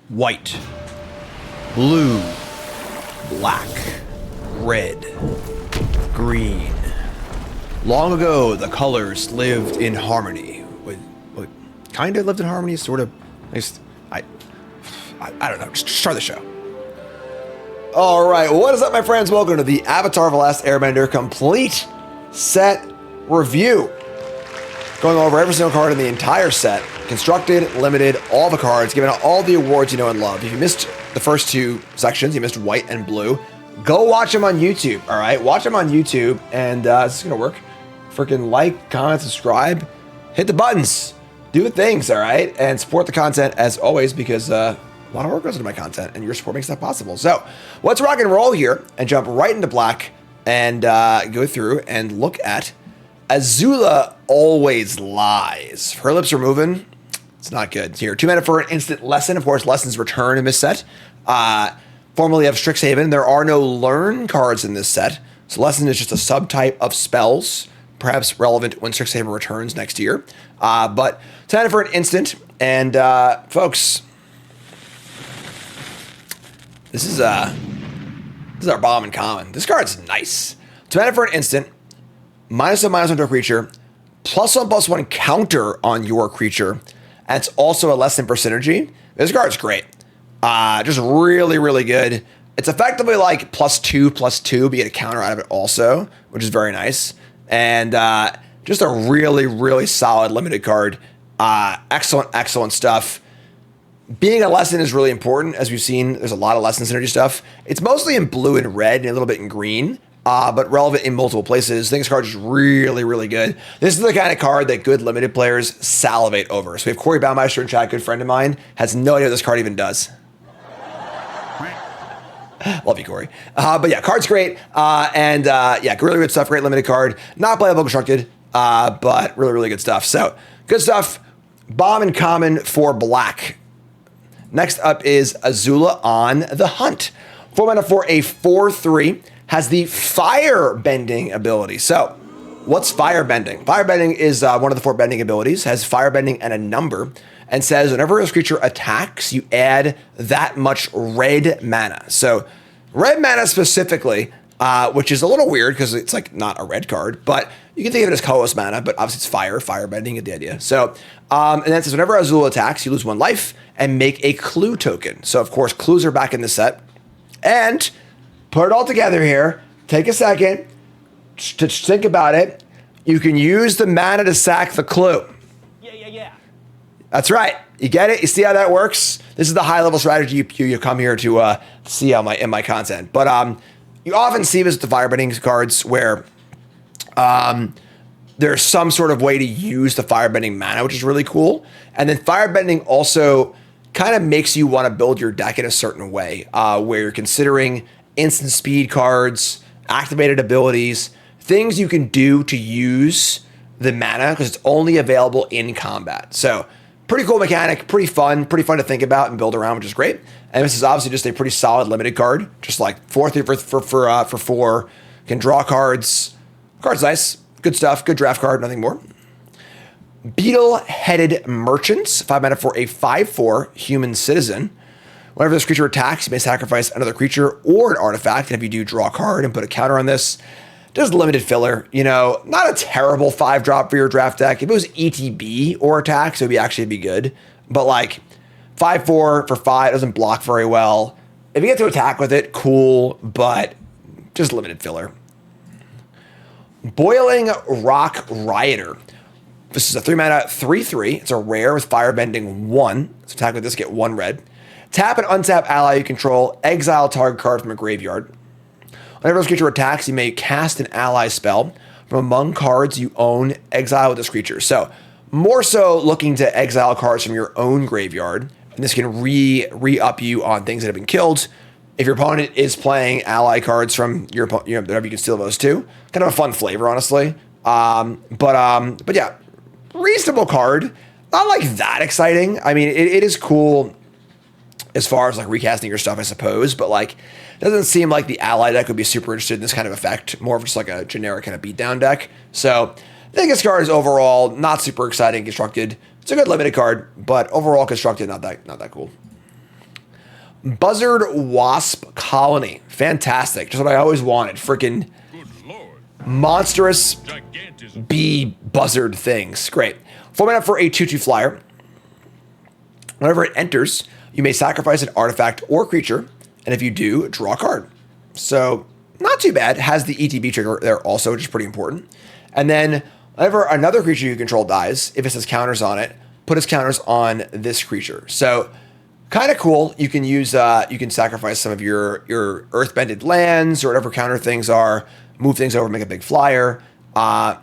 white, blue, black, red, green. Long ago, the colors lived in harmony. Kind of lived in harmony, sort of. I don't know. Just start the show. All right, what is up, my friends? Welcome to the Avatar of the Last Airbender complete set review. Going over every single card in the entire set. Constructed, limited, all the cards, giving out all the awards you know and love. If you missed the first two sections, you missed white and blue, go watch them on YouTube, all right? Watch them on YouTube, and this is going to work. Freaking like, comment, subscribe, hit the buttons, do the things, all right? And support the content as always, because a lot of work goes into my content, and your support makes that possible. So let's rock and roll here and jump right into black and go through and look at Azula Always Lies. If her lips are moving, it's not good. Here, 2 mana for an instant lesson. Of course, lessons return in this set. Formerly of Strixhaven, there are no learn cards in this set. So lesson is just a subtype of spells, perhaps relevant when Strixhaven returns next year. But 2 mana for an instant. And folks, this is our Bombin Common. This card's nice. 2 mana for an instant. -1/-1 to a creature. +1/+1 counter on your creature. And it's also a lesson for synergy. This card's great. Just really, really good. It's effectively like +2/+2, but you get a counter out of it also, which is very nice. And just a really, really solid limited card. Excellent, excellent stuff. Being a lesson is really important. As we've seen, there's a lot of lesson synergy stuff. It's mostly in blue and red and a little bit in green. But relevant in multiple places. I think this card is really, really good. This is the kind of card that good limited players salivate over. So we have Corey Baumeister in chat, good friend of mine, has no idea what this card even does. Love you, Corey. But yeah, card's great. Yeah, really good stuff. Great limited card. Not playable constructed, but really, really good stuff. So good stuff. Bombin Common for black. Next up is Azula on the Hunt. 4 mana for a 4/3. Has the Firebending ability. So, what's Firebending? Firebending is one of the 4 bending abilities, has Firebending and a number, and says whenever this creature attacks, you add that much red mana. So, red mana specifically, which is a little weird because it's like not a red card, but you can think of it as colorless mana, but obviously it's Firebending is the idea. So, and then it says whenever Azula attacks, you lose 1 life and make a clue token. So, of course, clues are back in the set. And put it all together here. Take a second to think about it. You can use the mana to sack the clue. Yeah. That's right. You get it? You see how that works? This is the high-level strategy you come here to see in my content. But you often see this with the Firebending cards where there's some sort of way to use the Firebending mana, which is really cool. And then Firebending also kind of makes you want to build your deck in a certain way, where you're considering instant speed cards, activated abilities, things you can do to use the mana because it's only available in combat. So pretty cool mechanic, pretty fun to think about and build around, which is great. And this is obviously just a pretty solid limited card, just like 4/3 for 4. Can draw cards. Card's nice, good stuff, good draft card, nothing more. Beetle-headed Merchants, 5 mana for a 5/4 human citizen. Whenever this creature attacks, you may sacrifice another creature or an artifact. And if you do, draw a card and put a counter on this. Just limited filler. You know, not a terrible 5-drop for your draft deck. If it was ETB or attacks, it would actually be good. But like 5/4 for 5 doesn't block very well. If you get to attack with it, cool, but just limited filler. Boiling Rock Rioter. This is a 3 mana 3/3. It's a rare with Firebending 1. So attack with this, get 1 red. Tap and untap ally you control. Exile target card from a graveyard. Whenever this creature attacks, you may cast an ally spell from among cards you own. Exile with this creature. So more so looking to exile cards from your own graveyard. And this can re-up you on things that have been killed. If your opponent is playing ally cards from your opponent, whatever, you can steal those too. Kind of a fun flavor, honestly. But yeah, reasonable card. Not like that exciting. I mean, it is cool as far as like recasting your stuff, I suppose, but like it doesn't seem like the ally deck would be super interested in this kind of effect, more of just like a generic kind of beatdown deck. So I think this card is overall not super exciting constructed. It's a good limited card, but overall constructed, not that cool. Buzzard Wasp Colony. Fantastic. Just what I always wanted. Freaking monstrous bee buzzard things. Great. 4 mana for a 2/2 flyer. Whenever it enters, you may sacrifice an artifact or creature, and if you do, draw a card. So, not too bad. Has the ETB trigger there also, which is pretty important. And then, whenever another creature you control dies, if it says counters on it, put its counters on this creature. So, kind of cool. You can use, you can sacrifice some of your earth-bended lands or whatever counter things are, move things over, make a big flyer. It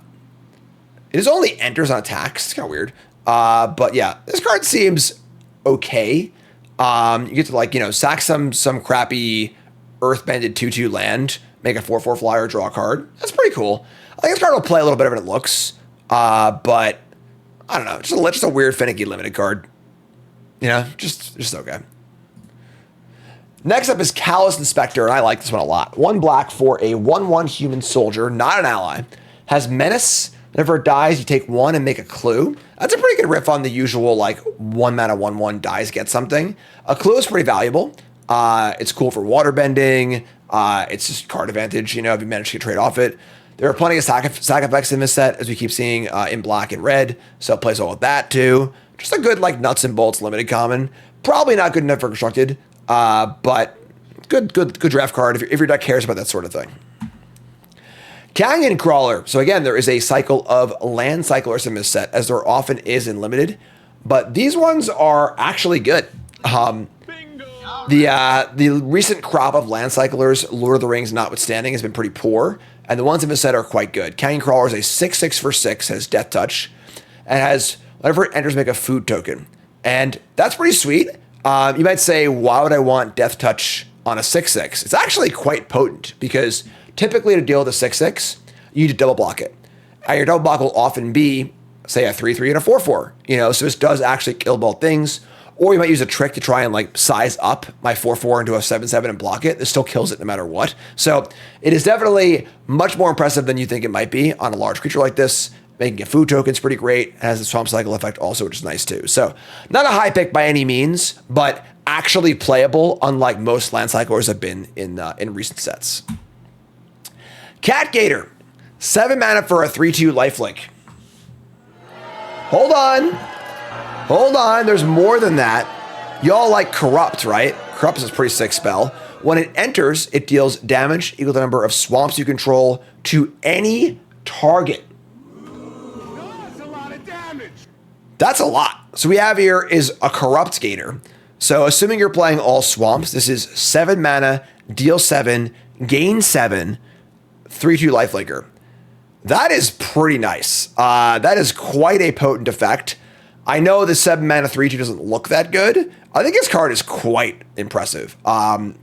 is only enters on attacks. It's kind of weird. But yeah, this card seems okay. You get to, like, you know, sack some crappy earth-bended 2/2 land, make a 4/4 flyer, draw a card. That's pretty cool. I think this card will play a little better than it looks. But I don't know, just a weird finicky limited card. You know, just okay. Next up is Callous Inspector, and I like this one a lot. 1 black for a 1/1 human soldier, not an ally. Has menace. Whenever it dies, you take 1 and make a clue. That's a pretty good riff on the usual, like, 1 mana 1/1 dies, get something. A clue is pretty valuable. It's cool for water bending. It's just card advantage, you know, if you manage to trade off it. There are plenty of Saga effects in this set, as we keep seeing in black and red, so it plays well with that too. Just a good, like, nuts and bolts limited common. Probably not good enough for constructed, but good draft card if your deck cares about that sort of thing. Canyon Crawler. So again, there is a cycle of land cyclers in this set, as there often is in limited, but these ones are actually good. The recent crop of land cyclers, Lord of the Rings notwithstanding, has been pretty poor, and the ones in this set are quite good. Canyon Crawler is a 6/6 for 6, has Death Touch, and has, whenever it enters, make a food token. And that's pretty sweet. You might say, why would I want Death Touch on a 6/6? It's actually quite potent, because typically to deal with a 6/6, you need to double block it. And your double block will often be, say, a 3/3 and a 4/4. You know, so this does actually kill both things. Or you might use a trick to try and, like, size up my 4/4 into a 7/7 and block it. This still kills it no matter what. So it is definitely much more impressive than you think it might be on a large creature like this. Making a food token is pretty great. It has the swamp cycle effect also, which is nice too. So not a high pick by any means, but actually playable, unlike most land cyclers have been in recent sets. Cat Gator, 7 mana for a 3/2 lifelink. Hold on, there's more than that. Y'all like Corrupt, right? Corrupt is a pretty sick spell. When it enters, it deals damage equal to the number of swamps you control to any target. That's a lot of damage. That's a lot. So we have here is a Corrupt Gator. So assuming you're playing all swamps, this is 7 mana, deal 7, gain 7, 3/2 lifelinker. That is pretty nice. That is quite a potent effect. I know the 7 mana 3/2 doesn't look that good. I think this card is quite impressive.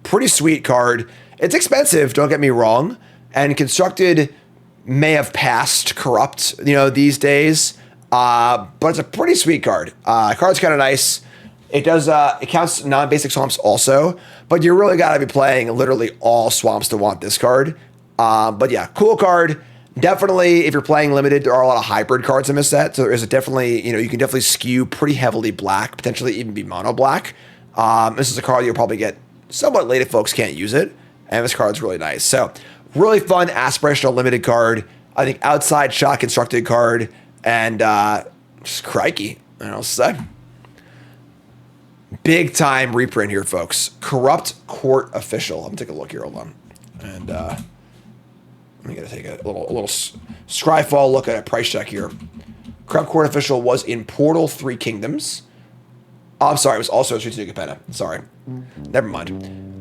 Pretty sweet card. It's expensive, don't get me wrong. And constructed may have passed Corrupt, you know, these days. But it's a pretty sweet card. Card's kind of nice. It does, it counts non-basic swamps also, but you really gotta be playing literally all swamps to want this card. But yeah, cool card. Definitely, if you're playing limited, there are a lot of hybrid cards in this set. So there is a definitely, you know, you can definitely skew pretty heavily black, potentially even be mono black. This is a card you'll probably get somewhat late if folks can't use it. And this card's really nice. So really fun aspirational limited card. I think outside shot constructed card, and just crikey, I don't know what to say. Big time reprint here, folks. Corrupt Court Official. I'm gonna take a look here. Hold on, and I'm gonna take a little scryfall look at a price check here. Corrupt Court Official was in Portal 3 Kingdoms. Oh, I'm sorry, it was also a Streets of New Capenna. Sorry, never mind.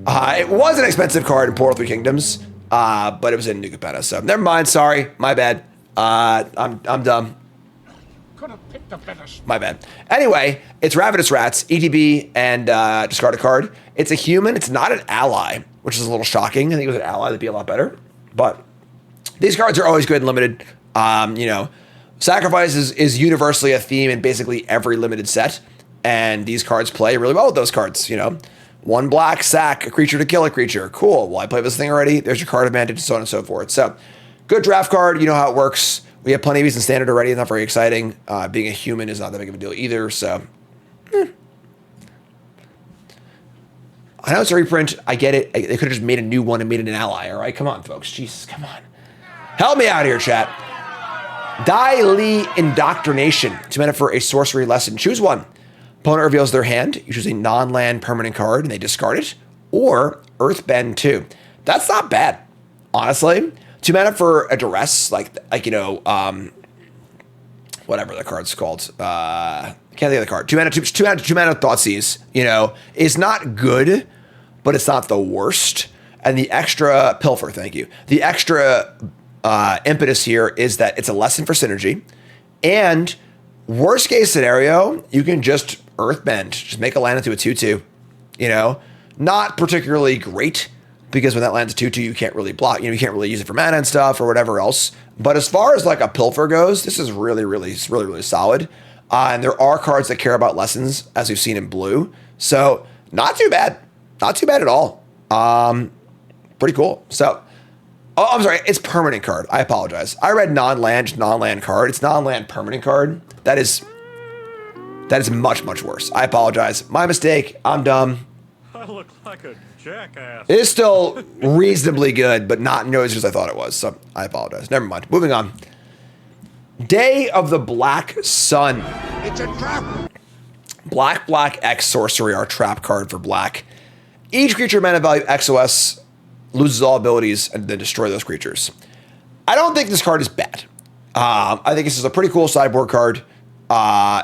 It was an expensive card in Portal 3 Kingdoms, but it was in New Capenna. So never mind. Sorry, my bad. I'm dumb. Could have picked a better spot. My bad. Anyway, it's Ravenous Rats, ETB, and discard a card. It's a human. It's not an ally, which is a little shocking. I think it was an ally, that'd be a lot better. But these cards are always good and limited. You know, sacrifice is universally a theme in basically every limited set, and these cards play really well with those cards. You know, 1 black, sack a creature to kill a creature. Cool. Well, I played this thing already. There's your card advantage, and so on and so forth. So, good draft card. You know how it works. We have plenty of these in standard already. It's not very exciting. Being a human is not that big of a deal either. So, I know it's a reprint. I get it. They could have just made a new one and made it an ally. All right, come on, folks. Jesus, come on. Help me out here, chat. Dai Li Indoctrination. 2 mana for a sorcery lesson. Choose one. Opponent reveals their hand. You choose a non-land permanent card and they discard it. Or Earthbend 2. That's not bad, honestly. 2 mana for a duress, like you know, whatever the card's called. Can't think of the card. 2 mana Thoughtseize, you know, is not good, but it's not the worst. And the extra pilfer, thank you. The extra impetus here is that it's a lesson for synergy. And worst case scenario, you can just Earthbend, just make a land into a 2/2. You know, not particularly great because when that lands a 2/2, you can't really block. You know, you can't really use it for mana and stuff or whatever else. But as far as like a pilfer goes, this is really solid. And there are cards that care about lessons, as we've seen in blue. So not too bad. Not too bad at all. Pretty cool. So, oh, I'm sorry. It's permanent card. I apologize. I read non-land card. It's non-land permanent card. That is much worse. I apologize. My mistake. I'm dumb. I look like a jackass. It is still reasonably good, but not nearly as good as I thought it was. So I apologize. Never mind. Moving on. Day of the Black Sun. It's a trap. Black X sorcery, our trap card for black. Each creature mana value XOS loses all abilities and then destroy those creatures. I don't think this card is bad. I think this is a pretty cool sideboard card.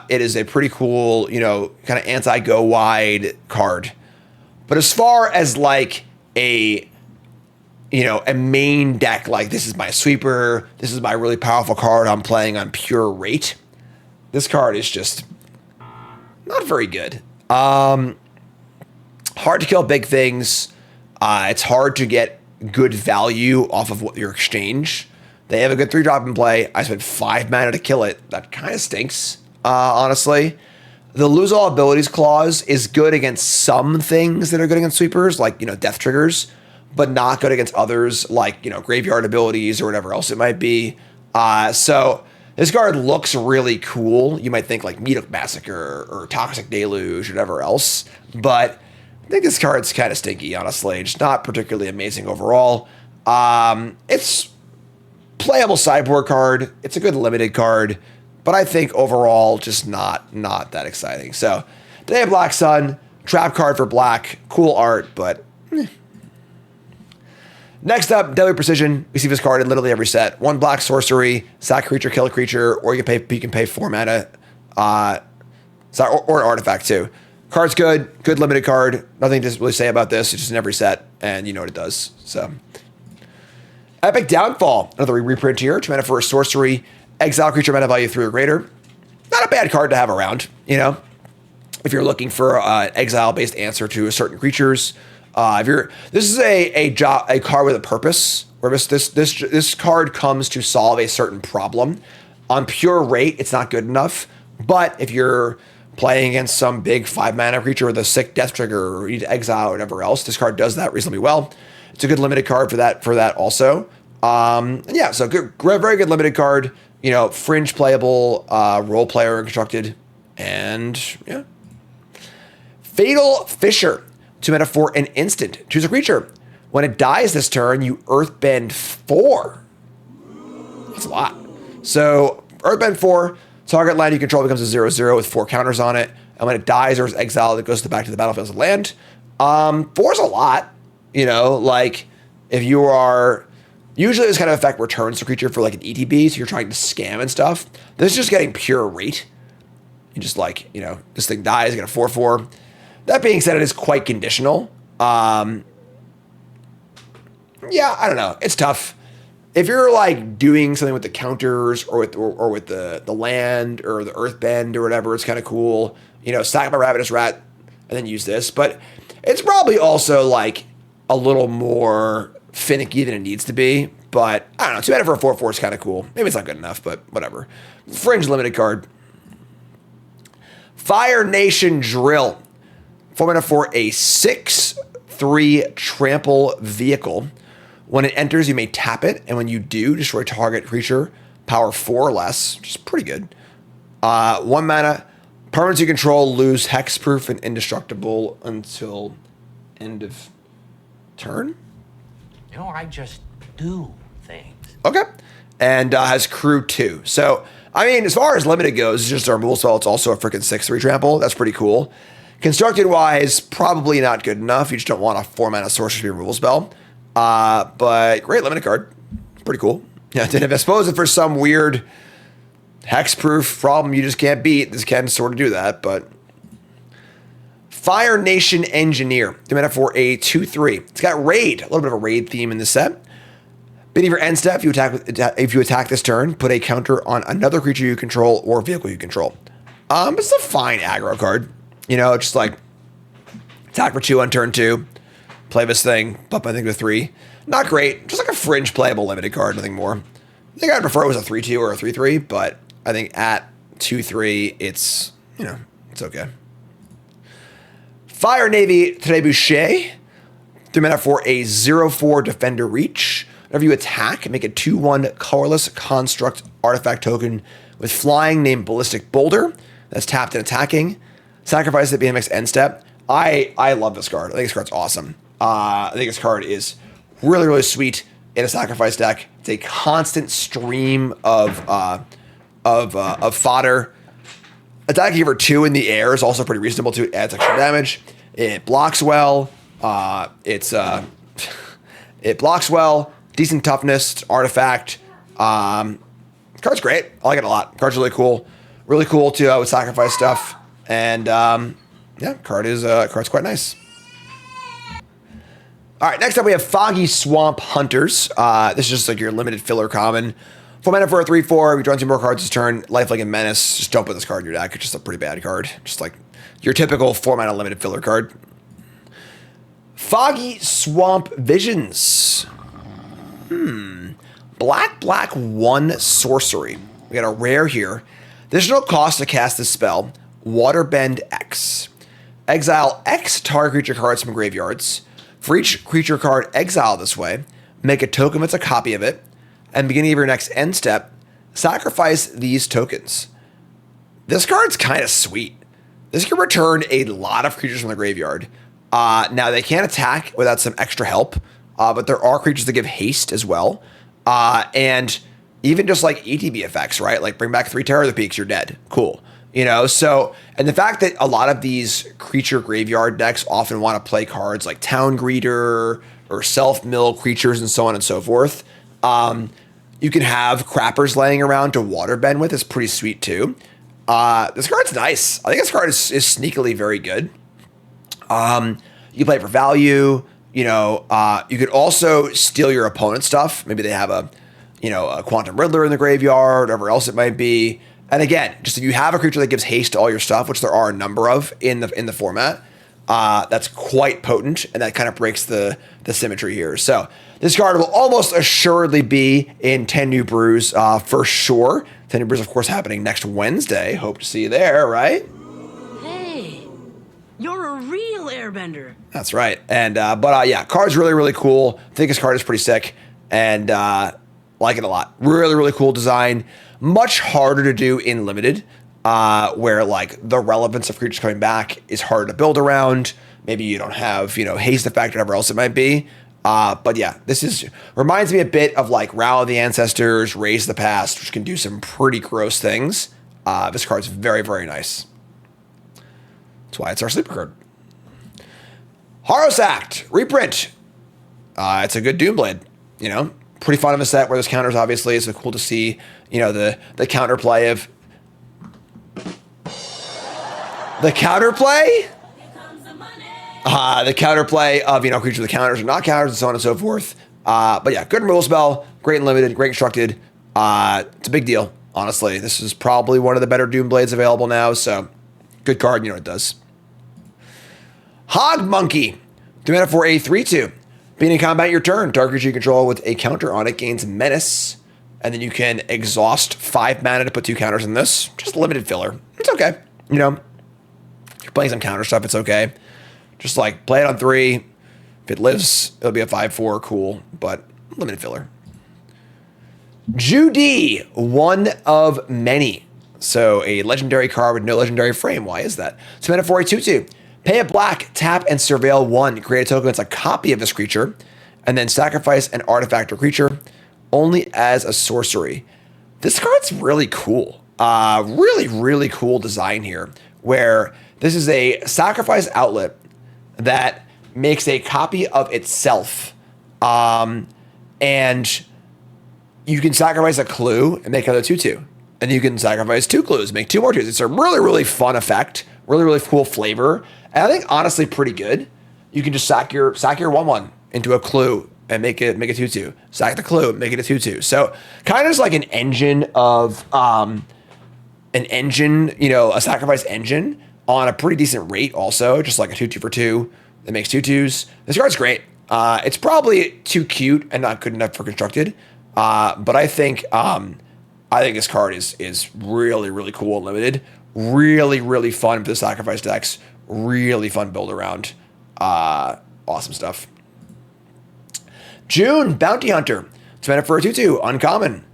It is a pretty cool, you know, kind of anti-go wide card. But as far as like a, you know, a main deck, like this is my sweeper, this is my really powerful card I'm playing on pure rate, this card is just not very good. Hard to kill big things. It's hard to get good value off of what your exchange. They have a good 3-drop in play. I spent 5 mana to kill it. That kind of stinks, honestly. The lose all abilities clause is good against some things that are good against sweepers, like, you know, death triggers, but not good against others, like, you know, graveyard abilities or whatever else it might be. So this card looks really cool. You might think like Mythic Massacre or Toxic Deluge or whatever else, but I think this card's kind of stinky, honestly. Just not particularly amazing overall. It's playable sideboard card. It's a good limited card, but I think overall just not that exciting. So Day of Black Sun, trap card for black, cool art, but Next up, Deadly Precision. We see this card in literally every set. 1 black sorcery, sack creature, kill a creature, or you can pay 4 mana, or an artifact too. Card's good limited card. Nothing to really say about this. It's just in every set, and you know what it does. So, Epic Downfall, another reprint here. 2 mana for a sorcery, exile creature mana value 3 or greater. Not a bad card to have around, you know. If you're looking for an exile-based answer to certain creatures, this is a card with a purpose. Where this card comes to solve a certain problem. On pure rate, it's not good enough. But if you're playing against some big 5 mana creature with a sick death trigger, or you need to exile or whatever else, this card does that reasonably well. It's a good limited card for that also. Yeah, so very good limited card. You know, fringe playable, role player constructed, and yeah. Fatal Fissure. 2 mana for an instant. Choose a creature. When it dies this turn, you Earthbend 4. That's a lot. So Earthbend 4. Target land you control becomes a 0/0 with 4 counters on it. And when it dies or is exiled, it goes back to the battlefield as a land. 4 is a lot. You know, like if you are... Usually this kind of effect returns the creature for like an ETB, so you're trying to scam and stuff. This is just getting pure rate. You just like, you know, this thing dies, you get a 4/4. That being said, it is quite conditional. Yeah, I don't know. It's tough. If you're like doing something with the counters or with the land or the Earthbend or whatever, it's kind of cool. You know, sack my Ravenous Rat and then use this. But it's probably also like a little more finicky than it needs to be. But I don't know. 2 mana for a 4/4 is kind of cool. Maybe it's not good enough, but whatever. Fringe limited card. Fire Nation Drill. 4 mana for a 6/3 trample vehicle. When it enters, you may tap it, and when you do, destroy target creature, power 4 or less, which is pretty good. 1 mana, permanents you control lose hexproof and indestructible until End of turn. You know, I just do things. Okay. And has crew 2. So, I mean, as far as limited goes, it's just our removal spell. It's also a freaking 6/3 trample. That's pretty cool. Constructed-wise, probably not good enough. You just don't want a 4-mana sorcery to be a removal spell. But great limited card. Pretty cool. Yeah, and I suppose if there's some weird hexproof problem you just can't beat, this can sort of do that, but... Fire Nation Engineer. 3 mana for a 2/3. It's got raid. A little bit of a raid theme in the set. Beginning of your end step, if you attack this turn, put a counter on another creature you control or vehicle you control. It's a fine aggro card. You know, just like attack for 2 on turn 2, play this thing, bump my thing to 3. Not great, just like a fringe playable limited card, nothing more. I think I'd prefer it was a 3/2 or a 3/3, but I think at 2/3, it's, you know, it's okay. Fire Navy Trebuchet. 3 mana for a 0/4 Defender Reach. Whenever you attack, make a 2/1 colorless construct artifact token with flying named Ballistic Boulder. That's tapped and attacking. Sacrifice at the next end step. I love this card. I think this card's awesome. I think this card is really, really sweet in a sacrifice deck. It's a constant stream of fodder. Attacking for 2 in the air is also pretty reasonable too. It adds extra damage. It blocks well. It blocks well. Decent toughness. It's artifact. Card's great. I like it a lot. Card's really cool. Really cool to with sacrifice stuff. And yeah, card's quite nice. All right, next up we have Foggy Swamp Hunters. This is just like your limited filler common. 4 mana for a 3/4. You draw 2 more cards this turn. Lifelink and Menace. Just don't put this card in your deck. It's just a pretty bad card. Just like your typical 4 mana limited filler card. Foggy Swamp Visions. Black 1 sorcery. We got a rare here. Additional cost to cast this spell. Waterbend X. Exile X target creature cards from graveyards. For each creature card exiled this way, make a token that's a copy of it. And beginning of your next end step, sacrifice these tokens. This card's kind of sweet. This can return a lot of creatures from the graveyard. Now, they can't attack without some extra help, but there are creatures that give haste as well. And even just like ETB effects, right? Like bring back 3 Terror of the Peaks, you're dead. Cool. You know, so, and the fact that a lot of these creature graveyard decks often want to play cards like Town Greeter or self-mill creatures and so on and so forth. You can have crappers laying around to waterbend with. It's pretty sweet too. This card's nice. I think this card is sneakily very good. You play it for value. You know, you could also steal your opponent's stuff. Maybe they have a Quantum Riddler in the graveyard, whatever else it might be. And again, just if you have a creature that gives haste to all your stuff, which there are a number of in the format, that's quite potent, and that kind of breaks the symmetry here. So this card will almost assuredly be in 10 New Brews for sure. 10 New Brews, of course, happening next Wednesday. Hope to see you there, right? Hey, you're a real airbender. That's right. And but yeah, card's really, really cool. I think this card is pretty sick, and like it a lot. Really, really cool design. Much harder to do in limited, where like the relevance of creatures coming back is harder to build around. Maybe you don't have, haste effect or whatever else it might be. But yeah, this reminds me a bit of like Rally the Ancestors, Raise the Past, which can do some pretty gross things. This card's very, very nice. That's why it's our sleeper card. Horus Act, reprint. It's a good Doomblade, Pretty fun of a set where there's counters, obviously. It's cool to see, the counterplay of... The counterplay? The counterplay of, creatures with counters or not counters and so on and so forth. But yeah, good removal spell, great and limited, great constructed. It's a big deal, honestly. This is probably one of the better Doomblades available now, so good card, it does. Hog Monkey, 3 mana for a 3/2. Being in combat your turn, target creature you control with a counter on it gains Menace, and then you can exhaust 5 mana to put 2 counters in this. Just limited filler. It's okay. If you're playing some counter stuff, it's okay. Just like play it on 3. If it lives, it'll be a 5/4. Cool, but limited filler. Judy, one of many. So a legendary card with no legendary frame. Why is that? 2 mana for a 2/2. Pay a black, tap, and surveil 1. Create a token that's a copy of this creature, and then sacrifice an artifact or creature only as a sorcery. This card's really cool. Really, really cool design here, where this is a sacrifice outlet that makes a copy of itself. And you can sacrifice a clue and make another 2/2. And you can sacrifice 2 clues, make 2 more 2s. It's a really, really fun effect. Really, really cool flavor. And I think honestly pretty good. You can just sack your 1/1 into a clue and make a 2/2. Sack the clue, make it a 2/2. So kind of just like an engine of a sacrifice engine on a pretty decent rate also, just like a 2/2 for 2 that makes 2/2s. This card's great. It's probably too cute and not good enough for constructed. But I think this card is really, really cool and limited. Really, really fun for the sacrifice decks. Really fun build around. Awesome stuff. June, Bounty Hunter. It's meant for a 2/2, uncommon.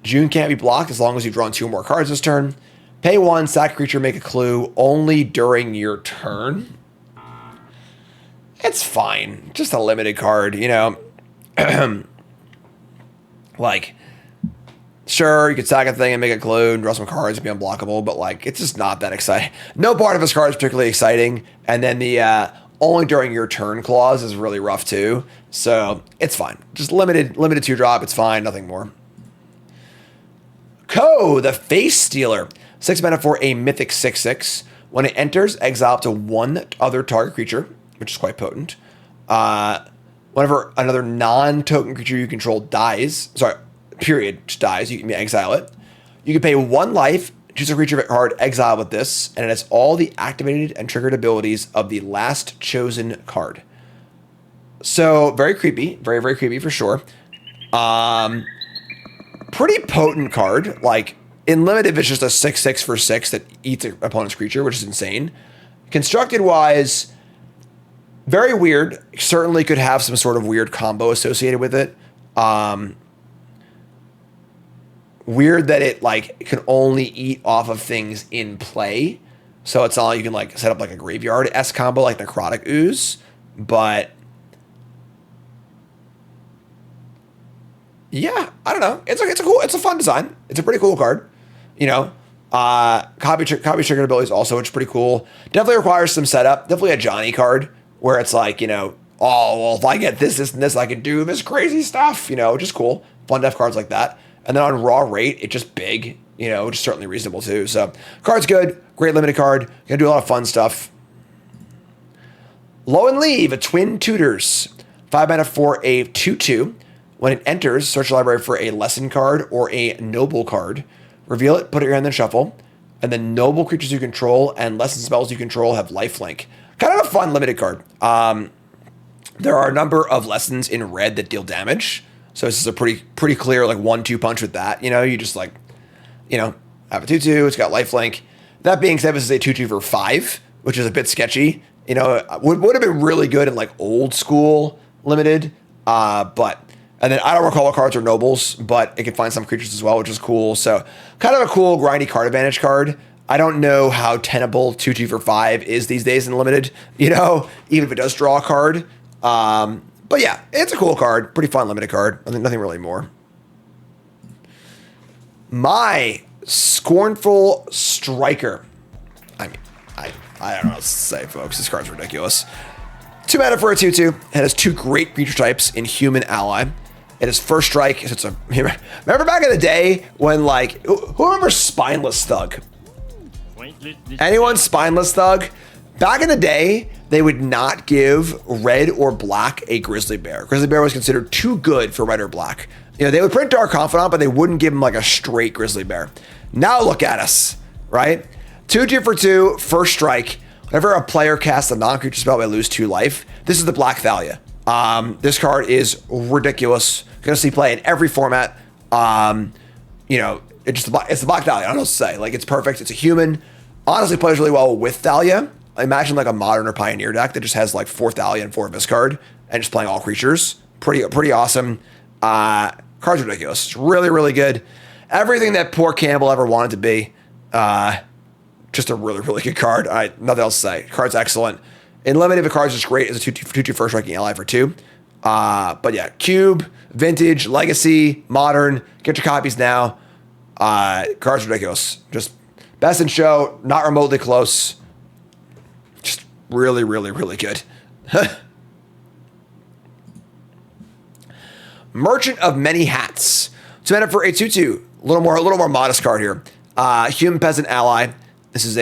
June can't be blocked as long as you've drawn 2 more cards this turn. Pay 1, sack a creature, make a clue only during your turn. It's fine. Just a limited card, you know. Like, sure, you could sack a thing and make a clue and draw some cards and be unblockable, but like, it's just not that exciting. No part of this card is particularly exciting. And then the only during your turn clause is really rough too. So it's fine. Just limited 2-drop. It's fine. Nothing more. Ko, the Face Stealer. 6 mana for a Mythic 6/6. When it enters, exile up to 1 other target creature, which is quite potent. Whenever another non-token creature you control dies, just dies, you can exile it. You can pay 1 life, choose a creature card, exile with this, and it has all the activated and triggered abilities of the last chosen card. So very creepy, very, very creepy for sure. Pretty potent card. Like, in limited, it's just a 6/6 for 6 that eats an opponent's creature, which is insane. Constructed wise, very weird. Certainly could have some sort of weird combo associated with it. Weird that it like can only eat off of things in play. So it's not like you can like set up like a graveyard-esque combo like Necrotic Ooze. But yeah, I don't know. It's a fun design. It's a pretty cool card. You know, copy trigger abilities also, which is pretty cool. Definitely requires some setup. Definitely a Johnny card where it's like, you know, oh, well, if I get this, and this, I can do this crazy stuff, you know, which is cool. Fun to have cards like that. And then on raw rate, it's just big, you know, which is certainly reasonable too. So card's good. Great limited card. Gonna do a lot of fun stuff. Low and Leave, a Twin Tutors. 5 mana for a 2/2. When it enters, search the library for a lesson card or a noble card. Reveal it, put it in your hand, then shuffle. And then noble creatures you control and lesson spells you control have lifelink. Kind of a fun limited card. There are a number of lessons in red that deal damage. So this is a pretty clear like 1-2 punch with that. You know, you just like, you know, have a 2/2. It's got lifelink. That being said, this is a 2/2 for 5, which is a bit sketchy. You know, would have been really good in like old school limited. And then I don't recall what cards are nobles, but it can find some creatures as well, which is cool. So kind of a cool grindy card advantage card. I don't know how tenable 2/2 for 5 is these days in limited, you know, even if it does draw a card. But yeah, it's a cool card. Pretty fun limited card. I think nothing really more. My Scornful Striker. I mean, I don't know what to say, folks. This card's ridiculous. 2 mana for a 2/2. It has 2 great creature types in human ally. It is first strike. It's a remember back in the day when like who remembers Spineless Thug? Anyone Spineless Thug? Back in the day, they would not give red or black a Grizzly Bear. Grizzly Bear was considered too good for red or black. You know, they would print Dark Confidant, but they wouldn't give him like a straight Grizzly Bear. Now look at us, right? 2/2 for 2, first strike. Whenever a player casts a non-creature spell, they lose 2 life. This is the Black Thalia. This card is ridiculous. Gonna see play in every format. You know, it's the Black Thalia. I don't know what to say. Like, it's perfect. It's a human. Honestly, plays really well with Thalia. Imagine like a Modern or Pioneer deck that just has like 4 Thalia and 4 Viscard and just playing all creatures. Pretty awesome. Card's ridiculous. It's really, really good. Everything that poor Campbell ever wanted to be. just a really, really good card. Nothing else to say. Card's excellent. In limited, the card's just great as a 2/2 first striking ally for 2. But yeah, Cube, Vintage, Legacy, Modern. Get your copies now. Card's ridiculous. Just best in show, not remotely close. Just really, really, really good. Merchant of Many Hats. 2 mana for a 2/2. A little more modest card here. Human Peasant Ally. This is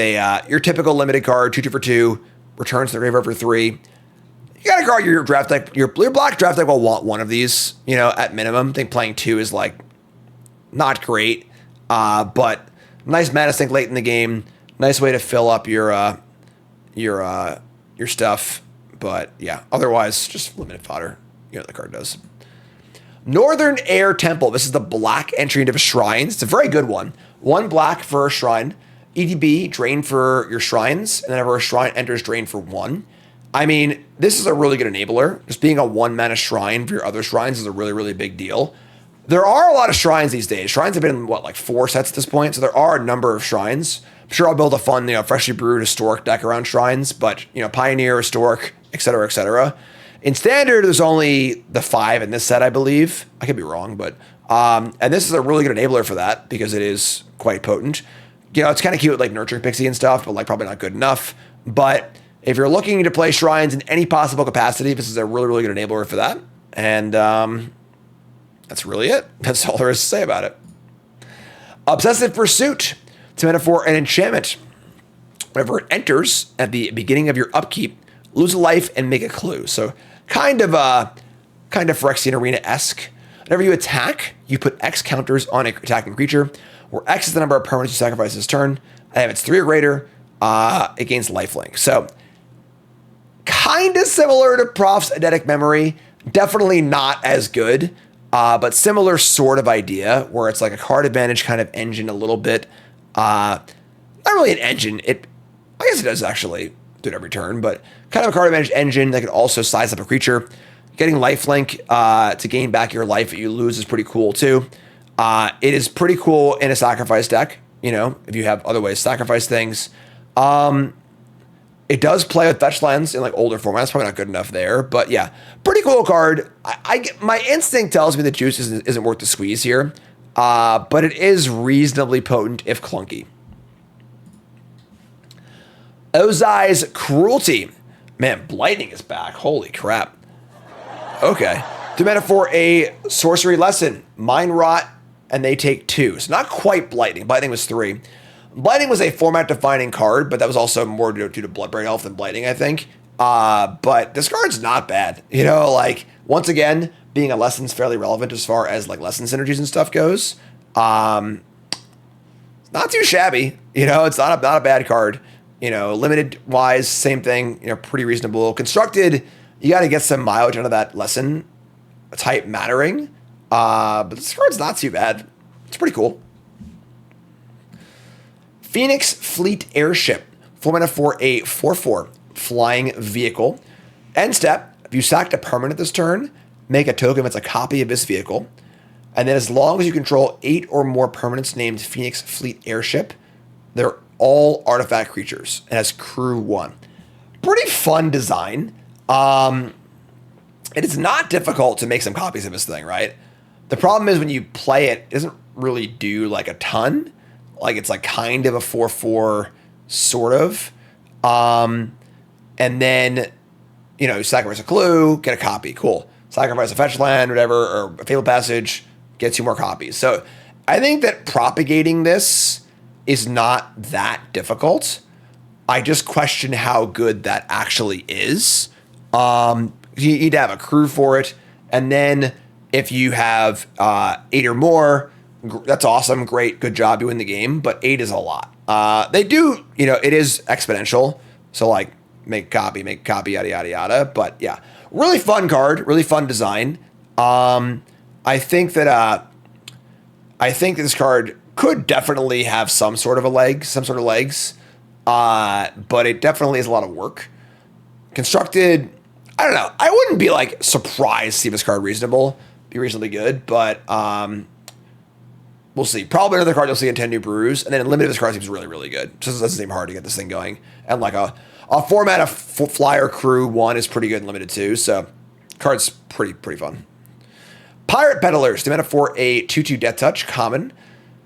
your typical limited card, 2/2 for 2. Returns to the graveyard for 3. You got to guard your draft deck. Your black draft deck will want one of these, at minimum. I think playing 2 is like not great, but nice mana sink late in the game. Nice way to fill up your stuff. But yeah, otherwise just limited fodder. The card does. Northern Air Temple. This is the black entry into the shrines. It's a very good one. 1 black for a shrine. EDB, drain for your shrines. And whenever a shrine enters, drain for 1. I mean, this is a really good enabler. Just being a 1 mana shrine for your other shrines is a really, really big deal. There are a lot of shrines these days. Shrines have been, like 4 sets at this point? So there are a number of shrines. I'm sure I'll build a fun, freshly brewed historic deck around shrines. But, Pioneer, Historic, etc., etc. In Standard, there's only the 5 in this set, I believe. I could be wrong, but... and this is a really good enabler for that because it is quite potent. It's kind of cute with, like, Nurturing Pixie and stuff, but, like, probably not good enough. But if you're looking to play shrines in any possible capacity, this is a really, really good enabler for that. And that's really it. That's all there is to say about it. Obsessive Pursuit. 2 mana for an enchantment. Whenever it enters at the beginning of your upkeep, lose a life and make a clue. So kind of Phyrexian Arena-esque. Whenever you attack, you put X counters on an attacking creature, where X is the number of permanents you sacrifice this turn. And if it's 3 or greater, it gains lifelink. So kind of similar to Prof's Eidetic Memory. Definitely not as good, but similar sort of idea, where it's like a card advantage kind of engine a little bit. Not really an engine. I guess it does actually do it every turn, but kind of a card advantage engine that can also size up a creature. Getting lifelink to gain back your life that you lose is pretty cool too. It is pretty cool in a sacrifice deck, if you have other ways to sacrifice things. It does play with fetch lands in like older formats. Probably not good enough there, but yeah, pretty cool card. My instinct tells me the juice isn't worth the squeeze here, but it is reasonably potent if clunky. Ozai's Cruelty. Man, Blighting is back. Holy crap. Okay. 2 mana for a sorcery lesson. Mind Rot, and they take 2. So not quite Blighting. Blighting was 3. Blighting was a format-defining card, but that was also more due to Bloodbraid Elf than Blighting, I think. But this card's not bad. Once again, being a lesson's fairly relevant as far as like lesson synergies and stuff goes. Not too shabby. It's not a bad card. Limited wise, same thing. Pretty reasonable. Constructed, you got to get some mileage out of that lesson type mattering. But this card's not too bad. It's pretty cool. Phoenix Fleet Airship. 4 mana for a 4/4 flying vehicle. End step, if you sacked a permanent this turn, make a token that's a copy of this vehicle. And then as long as you control 8 or more permanents named Phoenix Fleet Airship, they're all artifact creatures. It has crew 1. Pretty fun design. It is not difficult to make some copies of this thing, right? The problem is when you play it, it doesn't really do like a ton. Like it's like kind of a 4/4 sort of. And then, you sacrifice a clue, get a copy. Cool. Sacrifice a fetch land, whatever, or a Fatal Passage, get 2 more copies. So I think that propagating this is not that difficult. I just question how good that actually is. You need to have a crew for it. And then if you have 8 or more, that's awesome. Great. Good job doing the game. But 8 is a lot. They do, it is exponential. So like make copy, yada, yada, yada. But yeah, really fun card, really fun design. I think that this card could definitely have some sort of legs. But it definitely is a lot of work. Constructed, I don't know. I wouldn't be like surprised to see this card be reasonably good, but We'll see. Probably another card you'll see in 10 New Brews. And then limited this card seems really, really good. Just doesn't seem hard to get this thing going. And like a format of Flyer Crew 1 is pretty good in limited too. So card's pretty fun. Pirate Peddlers. Demand for a 2/2 Death Touch. Common.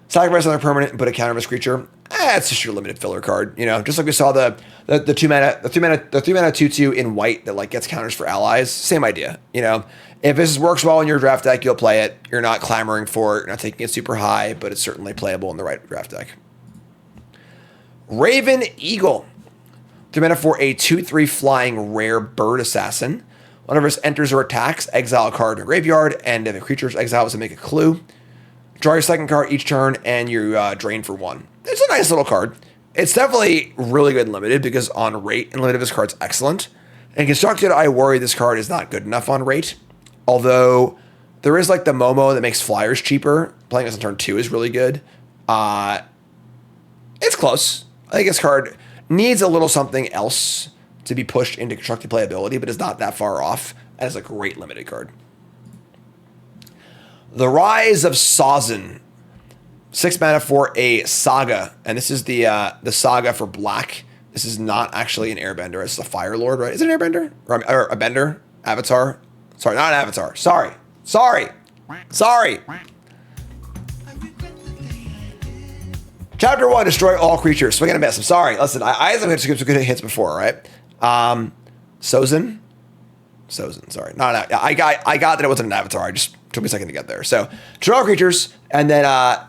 Sacrifice another permanent and put a counter on this creature. It's just your limited filler card. You know, just like we saw the 3-mana 2/2 in white that like gets counters for allies. Same idea. You know, if this works well in your draft deck, you'll play it. You're not clamoring for it. You're not taking it super high, but it's certainly playable in the right draft deck. Raven Eagle. 3-mana for a 2/3 flying rare bird assassin. Whenever it enters or attacks, exile a card in your graveyard, and if a creature's exiled, to make a clue. Draw your second card each turn, and you drain for 1. It's a nice little card. It's definitely really good in limited because on rate in limited this card's excellent. And constructed, I worry this card is not good enough on rate. Although there is like the Momo that makes flyers cheaper. Playing this on turn 2 is really good. It's close. I think this card needs a little something else to be pushed into constructed playability, but it's not that far off. And it's a great limited card. The Rise of Sazin. 6 mana for a Saga. And this is the Saga for black. This is not actually an Airbender. It's a Fire Lord, right? Is it an Airbender? Or a Bender? Avatar? Sorry, not an Avatar. Sorry. Chapter 1, destroy all creatures. Swing and a miss. I'm sorry. Listen, I had some good hits before, right? Sozin, sorry. Not I got that it wasn't an Avatar. It just took me a second to get there. So, draw creatures, and then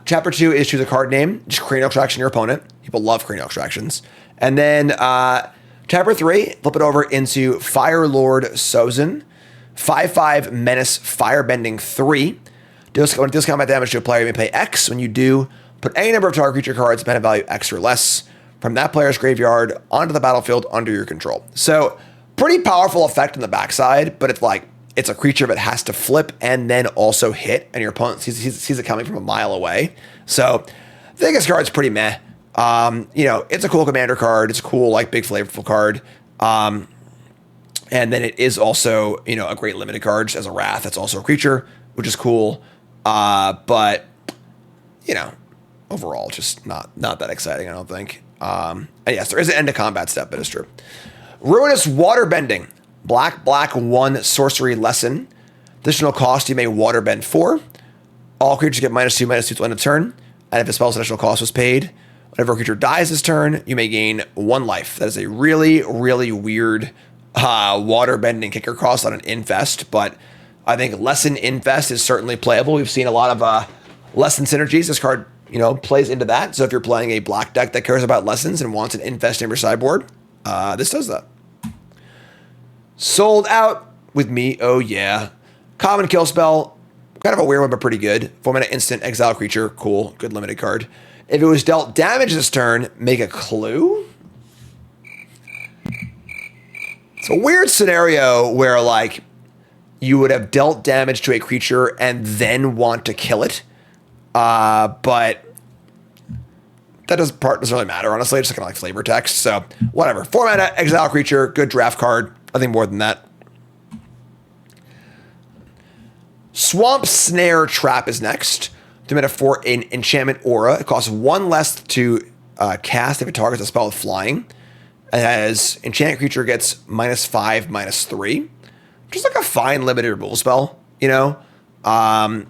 chapter 2 is choose a card name. Just cranial extraction your opponent. People love cranial extractions. And then chapter 3, flip it over into Fire Lord Sozin. 5/5 Menace Firebending 3. When deals combat damage to a player, you may pay X. When you do, put any number of target creature cards, mana value X or less, from that player's graveyard onto the battlefield under your control. So, pretty powerful effect on the backside, but it's a creature that has to flip and then also hit, and your opponent sees it coming from a mile away. So, I think this card's pretty meh. You know, it's a cool commander card. It's a cool, like, big flavorful card. And then it is also, you know, a great limited card as a Wrath. It's also a creature, which is cool. But, you know, overall, just not that exciting, I don't think. And yes, there is an end to combat step, but it's true. Ruinous Waterbending. Black, 1 sorcery lesson. Additional cost, you may waterbend 4. All creatures get -2/-2 till end of turn. And if a spell's additional cost was paid, whenever a creature dies this turn, you may gain 1 life. That is a really, really weird waterbending kicker cost on an Infest, but I think Lesson Infest is certainly playable. We've seen a lot of Lesson synergies. This card, you know, plays into that. So if you're playing a black deck that cares about lessons and wants an Infest in your sideboard, this does that. Sold Out with me, oh yeah. Common kill spell, kind of a weird one, but pretty good. 4-mana instant exile creature, cool, good limited card. If it was dealt damage this turn, make a clue. It's a weird scenario where, like, you would have dealt damage to a creature and then want to kill it. But that doesn't really matter, honestly. It's just kind of like flavor text. So, whatever. 4-mana exile creature, good draft card. Nothing more than that. Swamp Snare Trap is next. 2-mana for an enchantment aura. It costs 1 less to cast if it targets a spell with flying. As enchant creature gets -5/-3. Just like a fine limited removal spell, you know? Kind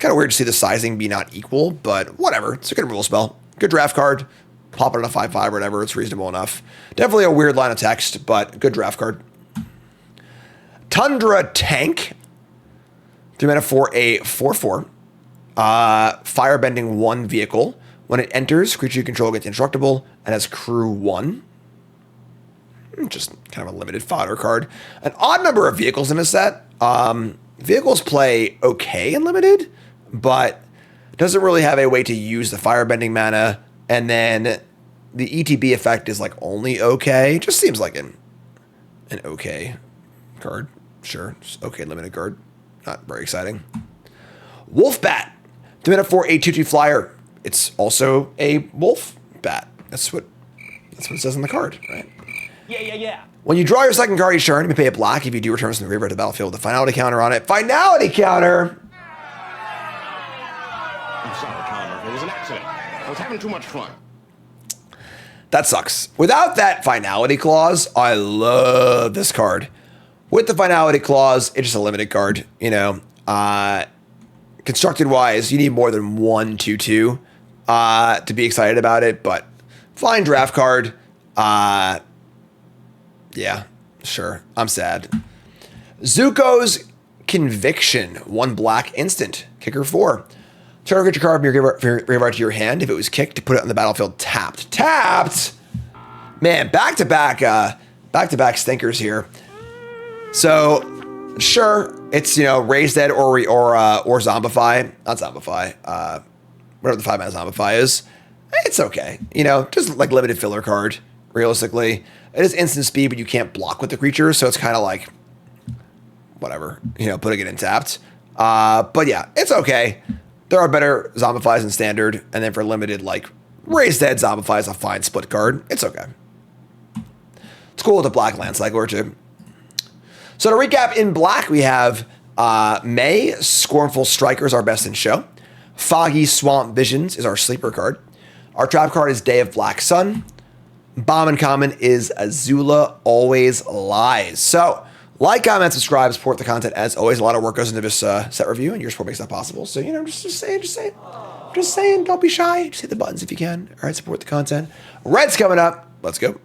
of weird to see the sizing be not equal, but whatever. It's a good removal spell. Good draft card. Pop it on a 5/5 or whatever. It's reasonable enough. Definitely a weird line of text, but good draft card. Tundra Tank. 3-mana for a 4/4. Firebending 1 vehicle. When it enters, creature you control gets indestructible and has crew 1. Just kind of a limited fodder card. An odd number of vehicles in this set. Vehicles play okay in limited, but doesn't really have a way to use the firebending mana. And then the ETB effect is like only okay. Just seems like an okay card. Sure, just okay limited card. Not very exciting. Wolf Bat. 2-mana for a 2/2 flyer. It's also a wolf bat. That's what it says on the card, right? Yeah. When you draw your second card each turn, you may pay a black. If you do, return from the graveyard to the battlefield with a finality counter on it. Finality counter! I'm sorry, was having too much fun. That sucks. Without that finality clause, I love this card. With the finality clause, it's just a limited card, you know. Constructed wise, you need more than 1/2/2 to be excited about it, but fine draft card. Yeah, sure. I'm sad. Zuko's Conviction, 1 black instant, kicker 4. Target your card from your graveyard to your hand. If it was kicked, to put it on the battlefield tapped. Tapped! Man, back-to-back stinkers here. So, sure, it's, you know, Raise Dead or Zombify. Not Zombify. Whatever the 5-mana Zombify is. It's okay. You know, just like limited filler card, realistically. It is instant speed, but you can't block with the creature, so it's kind of like, whatever, you know, putting it in tapped. But yeah, it's okay. There are better Zombifies in Standard, and then for limited, like, Raise Dead Zombify is a fine split card. It's okay. It's cool with a black land cycle or two. So to recap, in black, we have May, Scornful Strikers, our best in show. Foggy Swamp Visions is our sleeper card. Our trap card is Day of Black Sun. Bombin Common is Azula Always Lies. So, like, comment, subscribe, support the content. As always, a lot of work goes into this set review, and your support makes that possible. So, you know, just saying, don't be shy. Just hit the buttons if you can. All right, support the content. Red's coming up. Let's go.